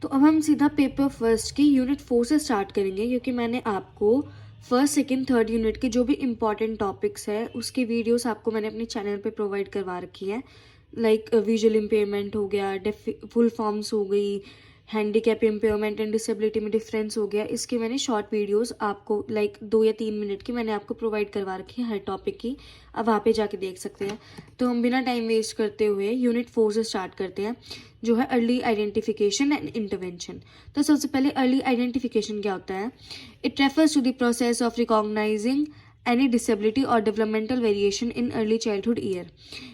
तो अब हम सीधा पेपर फर्स्ट की यूनिट 4 से स्टार्ट करेंगे, क्योंकि मैंने आपको फर्स्ट सेकंड थर्ड यूनिट के जो भी इम्पॉर्टेंट टॉपिक्स है उसकी वीडियोस आपको मैंने अपने चैनल पे प्रोवाइड करवा रखी है। लाइक विजुअल इम्पेयरमेंट हो गया, फुल फॉर्म्स हो गई, हैंडीकैप इम्पेयरमेंट एंड डिसेबिलिटी में डिफरेंस हो गया, इसके मैंने शॉर्ट वीडियोस आपको लाइक 2 या 3 मिनट की मैंने आपको प्रोवाइड करवा रखी है हर टॉपिक की। अब वहाँ पे जाके देख सकते हैं। तो हम बिना टाइम वेस्ट करते हुए यूनिट 4 से स्टार्ट करते हैं, जो है अर्ली आइडेंटिफिकेशन एंड इंटरवेंशन। तो सबसे पहले अर्ली आइडेंटिफिकेशन क्या होता है? It refers to the process of recognising any disability or developmental variation in early childhood year.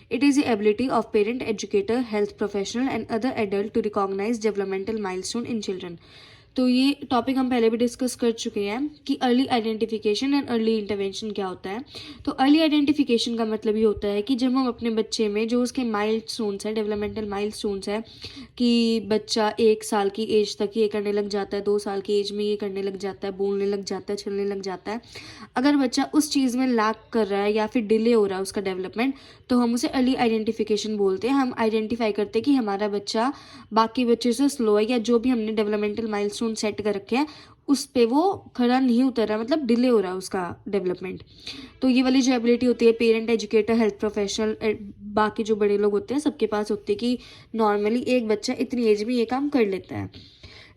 It is the ability of parent, educator, health professional and other adult to recognize developmental milestone in children. तो ये topic हम पहले भी discuss कर चुके हैं कि early identification and early intervention क्या होता है। तो अर्ली आइडेंटिफिकेशन का मतलब ये होता है कि जब हम अपने बच्चे में जो उसके माइलस्टोन्स हैं, डेवलपमेंटल माइलस्टोन्स हैं, कि बच्चा 1 साल की एज तक ये करने लग जाता है, 2 साल की एज में ये करने लग जाता है, बोलने लग जाता है, चलने लग जाता है, अगर बच्चा उस चीज़ में लैक कर रहा है या फिर डिले हो रहा है उसका डेवलपमेंट, तो हम उसे अर्ली आइडेंटिफिकेशन बोलते हैं। हम आइडेंटिफाई करते हैं कि हमारा बच्चा बाकी बच्चे से स्लो है, या जो भी हमने डेवलपमेंटल माइलस्टोन सेट कर रखे हैं उस पे वो खड़ा नहीं उतर रहा, मतलब डिले हो रहा है उसका डेवलपमेंट। तो ये वाली जो एबिलिटी होती है पेरेंट, एजुकेटर, हेल्थ प्रोफेशनल, बाकी जो बड़े लोग होते हैं सबके पास होती है कि नॉर्मली एक बच्चा इतनी एज में ये काम कर लेता है।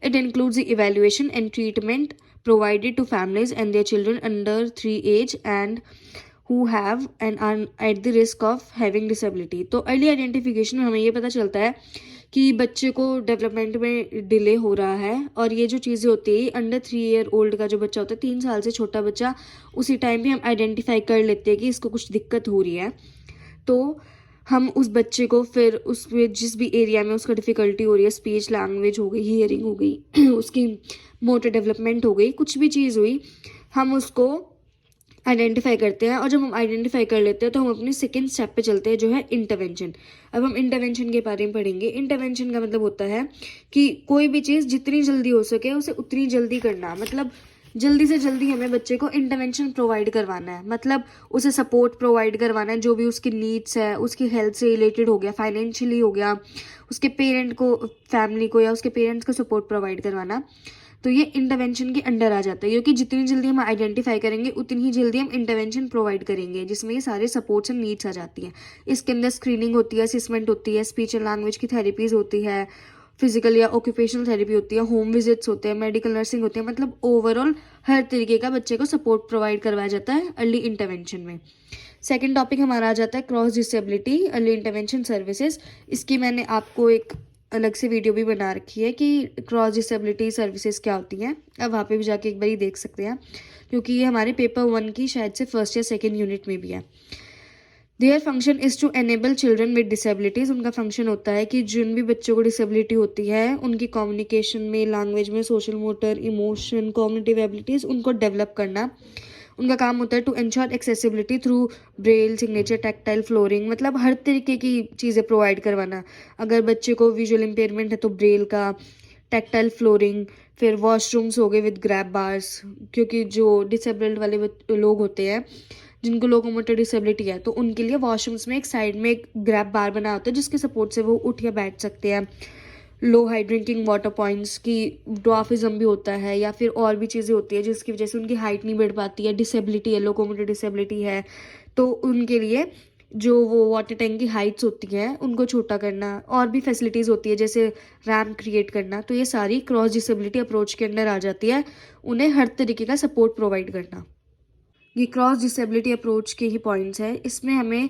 It includes the evaluation and treatment provided to families and their children under 3 age and who have and are at the risk of having disability. तो अर्ली आइडेंटिफिकेशन में हमें ये पता चलता है कि बच्चे को डेवलपमेंट में डिले हो रहा है, और ये जो चीज़ें होती है अंडर 3 ईयर ओल्ड का जो बच्चा होता है, 3 साल से छोटा बच्चा, उसी टाइम पे हम आइडेंटिफाई कर लेते हैं कि इसको कुछ दिक्कत हो रही है। तो हम उस बच्चे को फिर उसमें जिस भी एरिया में उसका डिफ़िकल्टी हो रही है, स्पीच लैंग्वेज हो गई, हियरिंग हो गई उसकी मोटर डेवलपमेंट हो गई, कुछ भी चीज़ हुई, हम उसको आइडेंटिफाई करते हैं। और जब हम आइडेंटिफाई कर लेते हैं तो हम अपने सेकेंड स्टेप पे चलते हैं, जो है इंटरवेंशन। अब हम इंटरवेंशन के बारे में पढ़ेंगे। इंटरवेंशन का मतलब होता है कि कोई भी चीज़ जितनी जल्दी हो सके उसे उतनी जल्दी करना, मतलब जल्दी से जल्दी हमें बच्चे को इंटरवेंशन प्रोवाइड करवाना है, मतलब उसे सपोर्ट प्रोवाइड करवाना है, जो भी उसकी नीड्स है, उसकी हेल्थ से रिलेटेड हो गया, फाइनेंशियली हो गया, उसके पेरेंट को, फैमिली को या उसके पेरेंट्स को सपोर्ट प्रोवाइड करवाना। तो ये इंटरवेंशन के अंडर आ जाता है, क्योंकि जितनी जल्दी हम आइडेंटिफाई करेंगे उतनी ही जल्दी हम इंटरवेंशन प्रोवाइड करेंगे, जिसमें ये सारे सपोर्ट्स एंड नीड्स आ जाती हैं। इसके अंदर स्क्रीनिंग होती है, असेसमेंट होती है, स्पीच एंड लैंग्वेज की थेरेपीज होती है, फिजिकल या ऑक्यूपेशनल थेरेपी होती है, होम विजिट्स होते हैं, मेडिकल नर्सिंग होती है, मतलब ओवरऑल हर तरीके का बच्चे को सपोर्ट प्रोवाइड करवाया जाता है अर्ली इंटरवेंशन में। सेकेंड टॉपिक हमारा आ जाता है cross disability early intervention services. इसकी मैंने आपको एक अलग से वीडियो भी बना रखी है कि क्रॉस डिसेबिलिटी सर्विसेज क्या होती हैं। अब वहाँ पे भी जाके एक बार ही देख सकते हैं, क्योंकि ये हमारे पेपर 1 की शायद से फर्स्ट या सेकेंड यूनिट में भी है। Their function is to enable children with disabilities. उनका फंक्शन होता है कि जिन भी बच्चों को डिसेबिलिटी होती है उनकी कम्युनिकेशन में, लैंग्वेज में, social motor, emotion, cognitive abilities उनको डेवलप करना। उनका काम होता है to ensure accessibility through braille, signature, tactile, flooring, मतलब हर तरीके की चीज़ें प्रोवाइड करवाना। अगर बच्चे को विजुअल इम्पेयरमेंट है तो ब्रेल का, टैक्टाइल फ्लोरिंग, फिर वॉशरूम्स हो गए विद ग्रैब बार्स, क्योंकि जो डिसेबल्ड वाले लोग होते हैं जिनको लोकोमोटर डिसेबिलिटी है, तो उनके लिए वॉशरूम्स में एक साइड में एक ग्रैब बार बना होता है जिसके सपोर्ट से वो उठ या बैठ सकते हैं। लो हाई ड्रिंकिंग वाटर पॉइंट्स की ड्वाफिज्म भी होता है, या फिर और भी चीज़ें होती है जिसकी वजह से उनकी हाइट नहीं बढ़ पाती है, डिसेबिलिटी है, लोकोमोटर डिसेबिलिटी है, तो उनके लिए जो वो वाटर टैंक की हाइट्स होती हैं उनको छोटा करना, और भी फैसिलिटीज़ होती है जैसे रैम्प क्रिएट करना। तो ये सारी क्रॉस डिसेबिलिटी अप्रोच के अंदर आ जाती है, उन्हें हर तरीके का सपोर्ट प्रोवाइड करना। ये क्रॉस डिसेबिलिटी अप्रोच के ही पॉइंट्स हैं। इसमें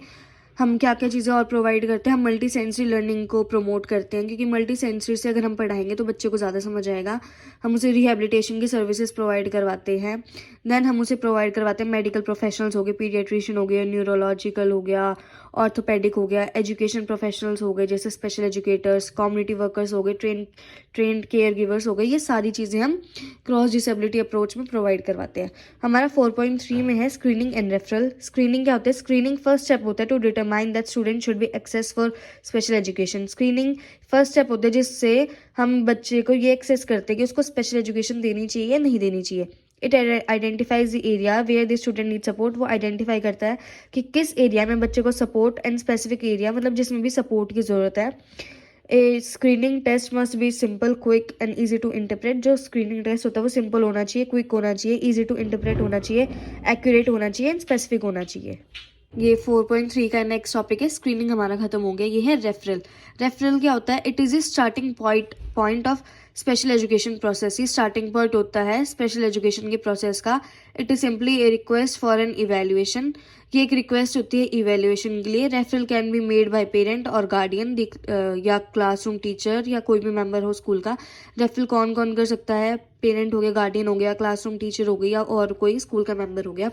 हम क्या क्या चीज़ें और प्रोवाइड करते हैं। हम मल्टी सेंसरी लर्निंग को प्रमोट करते हैं, क्योंकि मल्टी सेंसरी से अगर हम पढ़ाएंगे तो बच्चे को ज़्यादा समझ आएगा। हम उसे रिहेबिलिटेशन की सर्विसेज प्रोवाइड करवाते हैं। देन हम उसे प्रोवाइड करवाते हैं मेडिकल प्रोफेशनल्स हो गए, पीडियाट्रिशियन हो गया, न्यूरोलॉजिकल हो गया, ऑर्थोपेडिक हो गया, एजुकेशन प्रोफेशनल्स हो गए जैसे स्पेशल एजुकेटर्स, कम्युनिटी वर्कर्स हो गए, ट्रेंड केयर गिवर्स हो गए। ये सारी चीज़ें हम क्रॉस डिसेबिलिटी अप्रोच में प्रोवाइड करवाते हैं। हमारा 4.3 में है स्क्रीनिंग एंड रेफरल। स्क्रीनिंग क्या होता है? स्क्रीनिंग फर्स्ट स्टेप होता है to determine that student should be access for special education. Screening first step होता है जिससे हम बच्चे को ये एक्सेस करते हैं कि उसको स्पेशल एजुकेशन देनी चाहिए या नहीं देनी चाहिए। It identifies the area where the student need support. वो आइडेंटिफाई करता है कि किस एरिया में बच्चे को सपोर्ट, एंड स्पेसिफिक एरिया मतलब जिसमें भी सपोर्ट की ज़रूरत है, a screening test must be simple, quick and easy to interpret. जो स्क्रीनिंग टेस्ट होता है वो सिंपल होना चाहिए, क्विक होना चाहिए, ईजी टू इंटरप्रेट होना चाहिए, एक्यूरेट होना चाहिए एंड स्पेसिफिक होना चाहिए। ये 4.3 का नेक्स्ट टॉपिक है। स्क्रीनिंग हमारा खत्म हो गया। ये है रेफरल। रेफरल क्या होता है? It is a starting point of special education process. ये स्टार्टिंग पॉइंट होता है स्पेशल एजुकेशन के प्रोसेस का। It is simply a request for an evaluation. ये एक रिक्वेस्ट होती है इवेल्युएशन के लिए। Referral can be made by parent और गार्डियन या क्लासरूम टीचर या कोई भी मेंबर हो स्कूल का। रेफरल कौन कौन कर सकता है? पेरेंट हो गया, गार्डियन हो गया, क्लासरूम टीचर हो गई या और कोई स्कूल का मेंबर हो गया।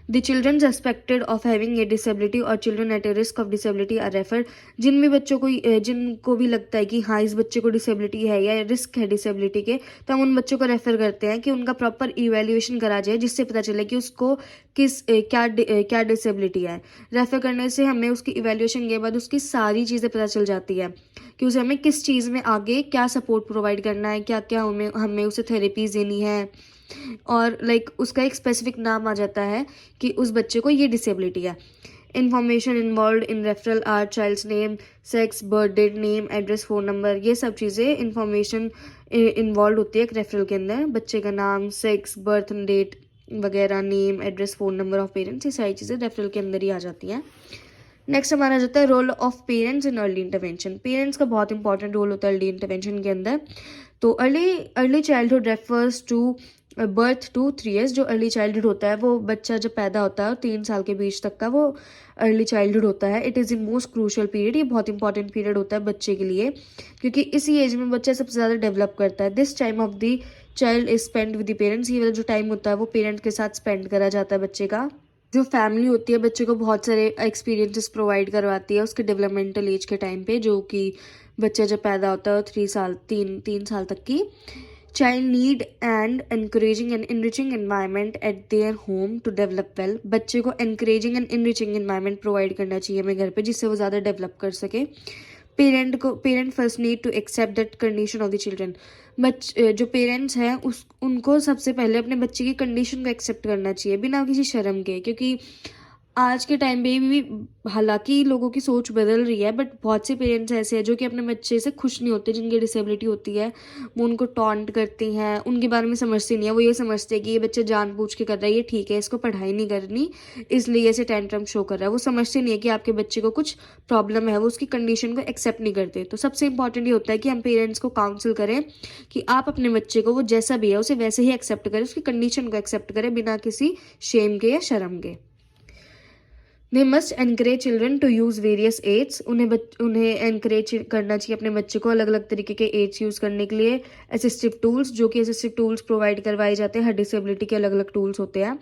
The children suspected of having a disability और children at a risk of disability are referred। जिन भी बच्चों को जिनको भी लगता है कि हाँ इस बच्चे को डिसेबिलिटी है या रिस्क है डिसेबिलिटी के, तो हम उन बच्चों को रेफर करते हैं कि उनका प्रॉपर इवेल्युएशन करा जाए, जिससे पता चले कि उसको क्या डिसेबिलिटी है। रेफर करने से हमें उसकी इवेल्युएशन के बाद उसकी सारी चीज़ें पता चल जाती है कि उसे हमें किस चीज़ में आगे क्या सपोर्ट प्रोवाइड करना है, क्या क्या हमें उसे थेरेपीज देनी है, और उसका एक स्पेसिफिक नाम आ जाता है कि उस बच्चे को ये डिसेबिलिटी है। Information involve in referral are child's name, sex, birth date, name, address, phone number. ये सब चीज़ें इन्फॉर्मेशन इन्वॉल्व होती है एक रेफरल के अंदर। बच्चे का नाम, सेक्स, बर्थ डेट वगैरह, name, address, phone number of parents, ये सारी चीज़ें रेफरल के अंदर ही आ जाती हैं। नेक्स्ट हमारा आ जाता है role of parents in early intervention. Parents का बहुत इंपॉर्टेंट रोल होता है अर्ली इंटरवेंशन के अंदर। तो early childhood refers to birth to 3 years। जो अर्ली चाइल्डहुड होता है वो बच्चा जब पैदा होता है और 3 साल के बीच तक का वो अर्ली चाइल्डहुड होता है। It is in most crucial period. ये बहुत इंपॉर्टेंट पीरियड होता है बच्चे के लिए, क्योंकि इसी एज में बच्चा सबसे ज़्यादा डेवलप करता है। This time of the child is spend with the parents. ये वाला जो टाइम होता है वो पेरेंट के साथ स्पेंड करा जाता है बच्चे का। जो फैमिली होती है बच्चे को बहुत सारे एक्सपीरियंसेस प्रोवाइड करवाती है उसके डेवलपमेंटल एज के टाइम पे, जो कि बच्चा जब पैदा होता है 3 साल तक की। Child need and encouraging and enriching environment at their home to develop well। बच्चे को encouraging and enriching environment provide करना चाहिए हमें घर पे, जिससे वो ज़्यादा डेवलप कर सके। Parent first need to accept that condition of the children. जो पेरेंट्स हैं उनको सबसे पहले अपने बच्चे की कंडीशन को एक्सेप्ट करना चाहिए बिना किसी शर्म के, क्योंकि आज के टाइम पे भी हालांकि लोगों की सोच बदल रही है, बट बहुत से पेरेंट्स ऐसे हैं जो कि अपने बच्चे से खुश नहीं होते, जिनकी डिसेबिलिटी होती है। वो उनको टॉन्ट करती हैं, उनके बारे में समझती नहीं है। वो ये समझते हैं कि ये बच्चा जानबूझ के कर रहा है, ये ठीक है, इसको पढ़ाई नहीं करनी इसलिए ऐसे टेंट्रम शो कर रहा है। वो समझते नहीं है कि आपके बच्चे को कुछ प्रॉब्लम है, वो उसकी कंडीशन को एक्सेप्ट नहीं करते। तो सबसे इंपॉर्टेंट ये होता है कि हम पेरेंट्स को काउंसिल करें कि आप अपने बच्चे को वो जैसा भी है उसे वैसे ही एक्सेप्ट करें, उसकी कंडीशन को एक्सेप्ट करें बिना किसी शेम के या शर्म के। They must encourage children to use various aids. उन्हें एनकरेज करना चाहिए अपने बच्चे को अलग अलग तरीके के एड्स यूज़ करने के लिए। असिस्टिव टूल्स, जो कि असिस्टिव टूल्स प्रोवाइड करवाए जाते हैं, हर डिसेबिलिटी के अलग अलग टूल्स होते हैं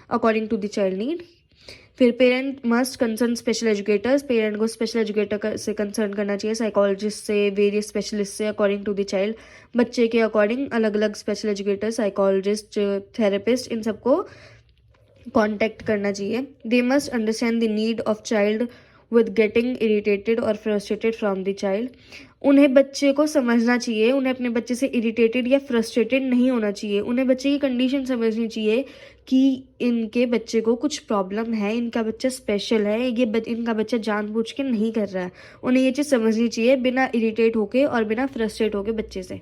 according to the child need. फिर parent must concern special educators. Parent को स्पेशल एजुकेटर से कंसर्न करना चाहिए, साइकोलॉजिस्ट से, वेरियस स्पेशलिस्ट से, अकॉर्डिंग टू द चाइल्ड। बच्चे के अकॉर्डिंग अलग अलग स्पेशल एजुकेटर, साइकोलॉजिस्ट, थेरेपिस्ट, इन सबको कॉन्टेक्ट करना चाहिए। They must understand the need of child with getting irritated और फ्रस्ट्रेटेड फ्रॉम द चाइल्ड। उन्हें बच्चे को समझना चाहिए, उन्हें अपने बच्चे से इरिटेटेड या फ्रस्ट्रेटेड नहीं होना चाहिए। उन्हें बच्चे की कंडीशन समझनी चाहिए कि इनके बच्चे को कुछ प्रॉब्लम है, इनका बच्चा स्पेशल है, इनका बच्चा जानबूझ के नहीं कर रहा है। उन्हें ये चीज़ समझनी चाहिए बिना इरिटेट होके और बिना फ्रस्ट्रेट होके बच्चे से।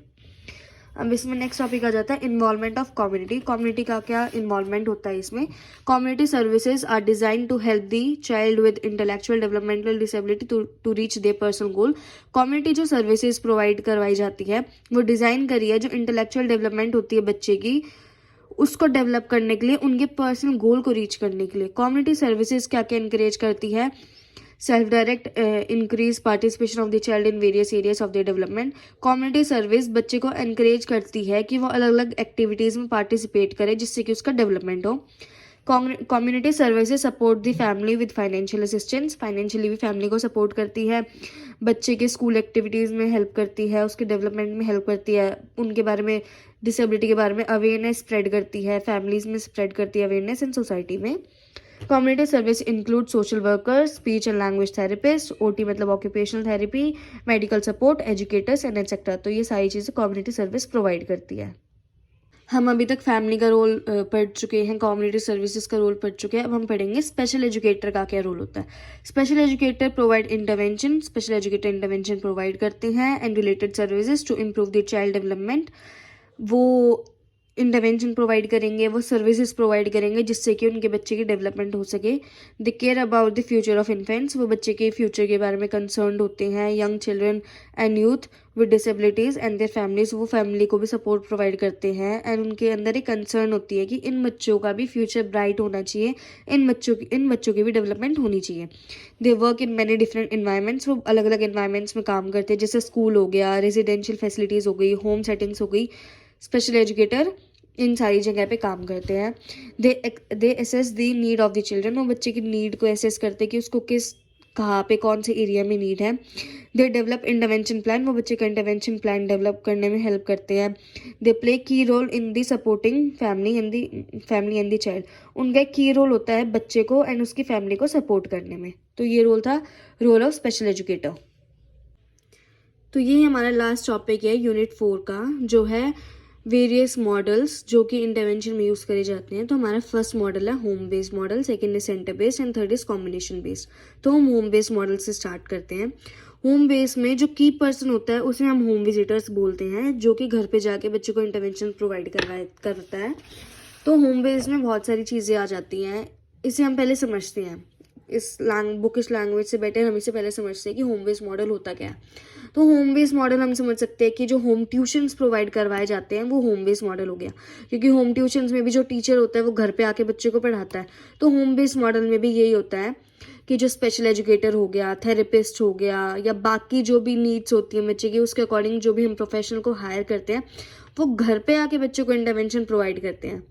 अब इसमें नेक्स्ट टॉपिक आ जाता है इन्वॉल्वमेंट ऑफ कम्युनिटी। कम्युनिटी का क्या इन्वॉल्वमेंट होता है इसमें? Community services are design to help the child with intellectual developmental disability to reach their personal goal. Community जो सर्विसेज प्रोवाइड करवाई जाती है वो डिज़ाइन करी है जो इंटेलेक्चुअल डेवलपमेंट होती है बच्चे की, उसको डेवलप करने के लिए, उनके पर्सनल गोल को रीच करने के लिए। कम्युनिटी सर्विसेज क्या क्या इंकरेज करती है? Self direct increase participation of the child in various areas of the development. Community service बच्चे को एनकरेज करती है कि वो अलग अलग एक्टिविटीज़ में पार्टिसिपेट करे जिससे कि उसका डेवलपमेंट हो। Community services support the family with financial assistance. Financially भी फैमिली को सपोर्ट करती है, बच्चे के स्कूल एक्टिविटीज़ में हेल्प करती है, उसके डेवलपमेंट में हेल्प करती है, उनके बारे में, डिसेबिलिटी के बारे में अवेयरनेस स्प्रेड करती है, फैमिलीज़ में स्प्रेड करती है अवेयरनेस इन सोसाइटी में। Community service include social workers, speech and language therapist, OT मतलब occupational therapy, medical support, educators and etcetera. तो ये सारी चीज़ें कम्युनिटी सर्विस प्रोवाइड करती है। हम अभी तक फैमिली का रोल पढ़ चुके हैं, कम्युनिटी सर्विसेज का रोल पढ़ चुके हैं। अब हम पढ़ेंगे स्पेशल एजुकेटर का क्या रोल होता है। Special educator provide intervention, special educator intervention provide करते हैं and related services to improve the child development. वो इंटरवेंशन प्रोवाइड करेंगे, वो सर्विसेज प्रोवाइड करेंगे जिससे कि उनके बच्चे की डेवलपमेंट हो सके। They care about the future of infants, वो बच्चे के फ्यूचर के बारे में कंसर्न होते हैं। Young children and youth with disabilities and their families, वो फैमिली को भी सपोर्ट प्रोवाइड करते हैं एंड उनके अंदर एक कंसर्न होती है कि इन बच्चों का भी फ्यूचर ब्राइट होना चाहिए, इन बच्चों की भी डेवलपमेंट होनी चाहिए। They work in many different environments, वो अलग अलग इन्वायरमेंट्स में काम करते हैं, जैसे स्कूल हो गया, रेजिडेंशियल फैसिलिटीज़ हो गई, होम सेटिंग्स हो गई। स्पेशल एजुकेटर इन सारी जगह पे काम करते हैं। They assess the need of the children, वो बच्चे की नीड को असेस करते हैं कि उसको किस कहाँ पे कौन से एरिया में नीड है। दे डेवलप इंटरवेंशन प्लान, वो बच्चे का इंटरवेंशन प्लान डेवलप करने में हेल्प करते हैं। They play key role in the supporting family and the child, उनका एक की रोल होता है बच्चे को एंड उसकी फैमिली को सपोर्ट करने में। तो ये रोल था रोल ऑफ स्पेशल एजुकेटर। तो ये हमारा लास्ट टॉपिक है यूनिट 4 का, जो है वेरियस मॉडल्स जो कि इंटरवेंशन में यूज़ करे जाते हैं। तो हमारा फर्स्ट मॉडल है होम बेस्ड मॉडल, सेकंड है centre based and third is combination based. तो हम होम बेस्ड मॉडल से स्टार्ट करते हैं। होम बेस में जो की पर्सन होता है उसे हम होम विजिटर्स बोलते हैं, जो कि घर पे जाके बच्चे को इंटरवेंशन प्रोवाइड करता है। तो होम बेस में बहुत सारी चीज़ें आ जाती हैं, इसे हम पहले समझते हैं। इस बुकिश लैंग्वेज से बेटर हम इसे पहले समझते हैं कि होम बेस्ड मॉडल होता क्या है। तो होम बेस्ड मॉडल हम समझ सकते हैं कि जो होम ट्यूशन्स प्रोवाइड करवाए जाते हैं वो होम बेस्ड मॉडल हो गया, क्योंकि होम ट्यूशन्स में भी जो टीचर होता है वो घर पे आके बच्चे को पढ़ाता है। तो होम बेस्ड मॉडल में भी यही होता है कि जो स्पेशल एजुकेटर हो गया, थेरेपिस्ट हो गया, या बाकी जो भी नीड्स होती हैं बच्चे की, उसके अकॉर्डिंग जो भी हम प्रोफेशनल को हायर करते हैं वो घर पे आके बच्चे को इंटरवेंशन प्रोवाइड करते हैं।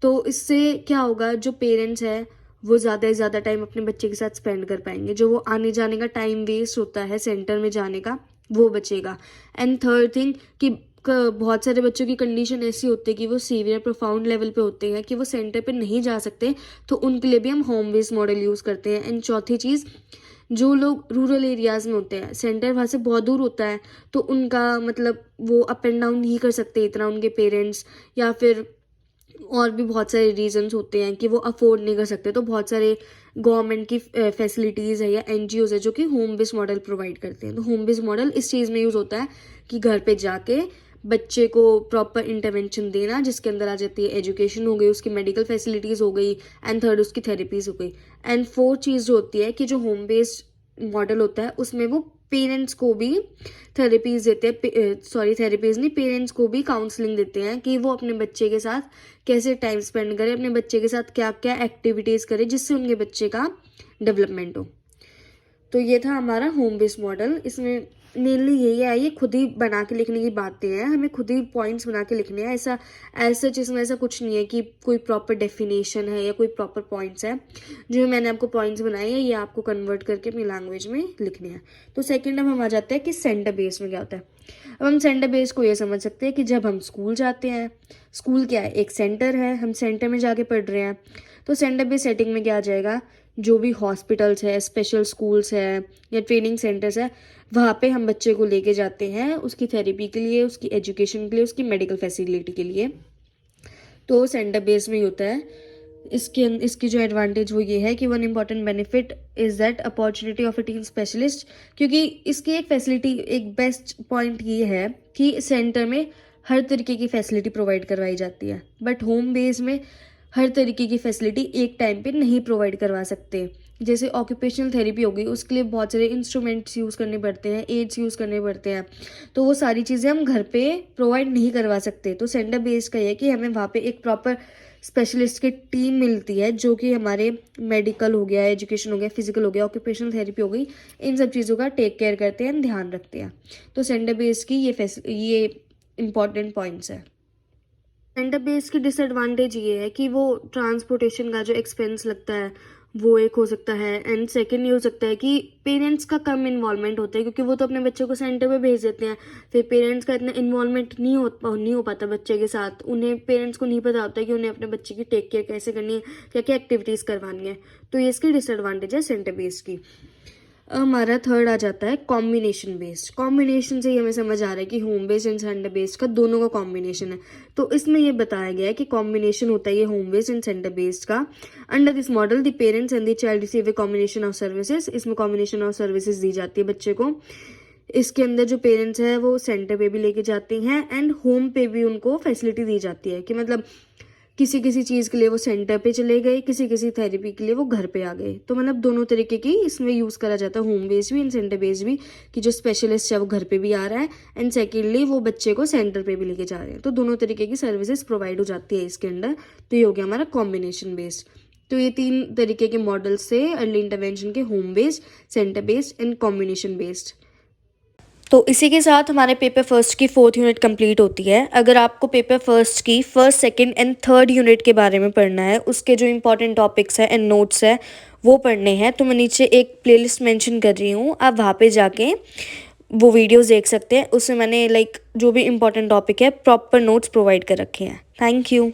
तो इससे क्या होगा, जो पेरेंट्स हैं वो ज़्यादा से ज़्यादा टाइम अपने बच्चे के साथ स्पेंड कर पाएंगे। जो वो आने जाने का टाइम वेस्ट होता है सेंटर में जाने का, वो बचेगा। एंड थर्ड थिंग कि बहुत सारे बच्चों की कंडीशन ऐसी होती है कि वो सीवियर प्रोफाउंड लेवल पे होते हैं कि वो सेंटर पे नहीं जा सकते, तो उनके लिए भी हम होम बेस्ड मॉडल यूज़ करते हैं। एंड चौथी चीज़, जो लोग रूरल एरियाज़ में होते हैं, सेंटर वहाँ से बहुत दूर होता है, तो उनका मतलब वो अप एंड डाउन नहीं कर सकते इतना, उनके पेरेंट्स, या फिर और भी बहुत सारे रीजंस होते हैं कि वो अफोर्ड नहीं कर सकते। तो बहुत सारे गवर्नमेंट की फैसिलिटीज़ है या एनजीओज है जो कि होम बेस्ड मॉडल प्रोवाइड करते हैं। तो होम बेस्ड मॉडल इस चीज़ में यूज़ होता है कि घर पे जाके बच्चे को प्रॉपर इंटरवेंशन देना, जिसके अंदर आ जाती है एजुकेशन हो गई, उसकी मेडिकल फैसिलिटीज़ हो गई, एंड थर्ड उसकी थेरेपीज़ हो गई। एंड फोर्थ चीज़ जो होती है कि जो होम बेस्ड मॉडल होता है उसमें वो पेरेंट्स को भी थेरेपीज़ देते हैं, थेरेपीज़ नहीं, पेरेंट्स को भी काउंसलिंग देते हैं कि वो अपने बच्चे के साथ कैसे टाइम स्पेंड करें, अपने बच्चे के साथ क्या क्या एक्टिविटीज़ करें जिससे उनके बच्चे का डेवलपमेंट हो। तो ये था हमारा होम बेस्ड मॉडल। इसमें मेनली यही है, ये खुद ही बना के लिखने की बातें हैं, हमें खुद ही पॉइंट्स बना के लिखने हैं। ऐसा जिसमें ऐसा कुछ नहीं है कि कोई प्रॉपर डेफिनेशन है या कोई प्रॉपर पॉइंट्स है। जो मैंने आपको पॉइंट्स बनाए हैं ये आपको कन्वर्ट करके अपनी लैंग्वेज में लिखने हैं। तो सेकेंड अब हम आ जाते हैं कि सेंटर बेस में क्या होता है। अब हम सेंटर बेस को ये समझ सकते हैं कि जब हम स्कूल जाते हैं, स्कूल क्या है, एक सेंटर है, हम सेंटर में जाके पढ़ रहे हैं। तो सेंटर बेस सेटिंग में क्या आ जाएगा, जो भी हॉस्पिटल्स है, स्पेशल स्कूल्स है या ट्रेनिंग सेंटर्स है, वहाँ पे हम बच्चे को लेके जाते हैं उसकी थेरेपी के लिए, उसकी एजुकेशन के लिए, उसकी मेडिकल फैसिलिटी के लिए। तो सेंटर बेस में ही होता है। इसकी जो एडवांटेज वो ये है कि one important benefit is that opportunity of a team specialist, क्योंकि इसकी एक फैसिलिटी, एक बेस्ट पॉइंट ये है कि सेंटर में हर तरीके की फैसिलिटी प्रोवाइड करवाई जाती है, बट होम बेस में हर तरीके की फैसिलिटी एक टाइम पे नहीं प्रोवाइड करवा सकते। जैसे ऑक्यूपेशनल थेरेपी होगी, उसके लिए बहुत सारे इंस्ट्रूमेंट्स यूज़ करने पड़ते हैं, एड्स यूज़ करने पड़ते हैं, तो वो सारी चीज़ें हम घर पे प्रोवाइड नहीं करवा सकते। तो सेंटर बेस्ड का ये है कि हमें वहाँ पे एक प्रॉपर स्पेशलिस्ट की टीम मिलती है जो कि हमारे मेडिकल हो गया, एजुकेशन हो गया, फिजिकल हो गया, ऑक्यूपेशनल थेरेपी हो गई, इन सब चीज़ों का टेक केयर करते हैं, ध्यान रखते हैं। तो सेंटर बेस्ड की ये इंपॉर्टेंट पॉइंट्स है। सेंटर बेस की डिसएडवांटेज ये है कि वो ट्रांसपोर्टेशन का जो एक्सपेंस लगता है वो एक हो सकता है, एंड सेकंड ये हो सकता है कि पेरेंट्स का कम इन्वॉल्वमेंट होता है, क्योंकि वो तो अपने बच्चे को सेंटर पे भेज देते हैं, फिर पेरेंट्स का इतना इन्वॉल्वमेंट नहीं हो पाता बच्चे के साथ। उन्हें, पेरेंट्स को नहीं पता होता कि उन्हें अपने बच्चे की टेक केयर कैसे करनी है, क्या क्या एक्टिविटीज़ करवानी है। तो ये इसकी डिसएडवांटेज है सेंटर बेस की। हमारा थर्ड आ जाता है कॉम्बिनेशन बेस्ड। कॉम्बिनेशन से ही हमें समझ आ रहा है कि home based and centre based का दोनों का कॉम्बिनेशन है। तो इसमें ये बताया गया है कि कॉम्बिनेशन होता है ये home based and centre based का। Under this model the parents and the child receive a combination of services. इसमें कॉम्बिनेशन ऑफ सर्विसेज दी जाती है बच्चे को। इसके अंदर जो पेरेंट्स है वो सेंटर पे भी लेके जाते हैं एंड होम पे भी उनको फैसिलिटी दी जाती है कि मतलब किसी किसी चीज़ के लिए वो सेंटर पे चले गए, किसी किसी थेरेपी के लिए वो घर पे आ गए। तो मतलब दोनों तरीके की इसमें यूज़ करा जाता है, होम बेस्ड भी एंड सेंटर बेस्ड भी, कि जो स्पेशलिस्ट है वो घर पे भी आ रहा है एंड सेकेंडली वो बच्चे को सेंटर पे भी लेके जा रहे हैं। तो दोनों तरीके की सर्विसेज प्रोवाइड हो जाती है इसके अंदर। तो ये हो गया हमारा कॉम्बिनेशन बेस्ड। तो ये 3 तरीके के मॉडल्स से अर्ली इंटरवेंशन के, home based, centre based and combination based. तो इसी के साथ हमारे पेपर फर्स्ट की 4th यूनिट कंप्लीट होती है। अगर आपको पेपर फर्स्ट की first, second and third unit के बारे में पढ़ना है, उसके जो इंपॉर्टेंट टॉपिक्स हैं एंड नोट्स है वो पढ़ने हैं, तो मैं नीचे एक प्लेलिस्ट मेंशन कर रही हूँ, आप वहाँ पे जाके वो वीडियोस देख सकते हैं। उसमें मैंने जो भी इंपॉर्टेंट टॉपिक है प्रॉपर नोट्स प्रोवाइड कर रखे हैं। Thank you.